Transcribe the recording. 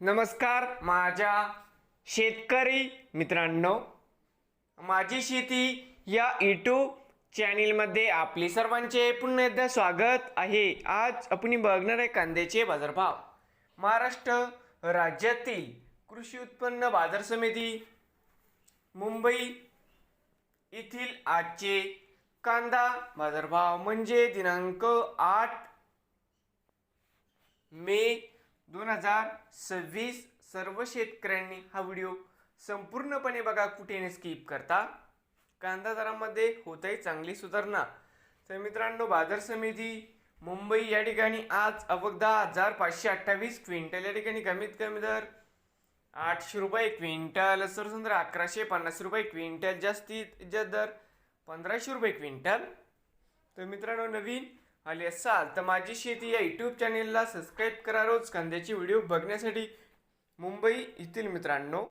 नमस्कार माझ्या शेतकरी मित्रांनो, माझी शेती या यूट्यूब चॅनलमध्ये आपले सर्वांचे पुन्हा एकदा स्वागत आहे. आज आपण बघणार आहे कांद्याचे बाजारभाव. महाराष्ट्र राज्यातील कृषी उत्पन्न बाजार समिती मुंबई येथील आजचे कांदा बाजारभाव म्हणजे दिनांक 8 मे 2026. सर्व शेतकऱ्यांनी हा व्हिडिओ संपूर्णपणे बघा, कुठे स्किप करता. कांदा दरामध्ये होत आहे चांगली सुधारणा. तर मित्रांनो, बाजार समिती मुंबई या ठिकाणी आज आवक 10,528 क्विंटल, या ठिकाणी कमीत कमी दर 800 रुपये क्विंटल, सरसंद्र 1150 रुपये क्विंटल, जास्तीत जास्त दर 1500 रुपये क्विंटल. तर मित्रांनो, नवीन आले असाल तर माझी शेती या यूट्यूब चॅनेलला सबस्क्राईब करा रोज कांद्याचे व्हिडिओ बघण्यासाठी. मुंबई येथील मित्रांनो,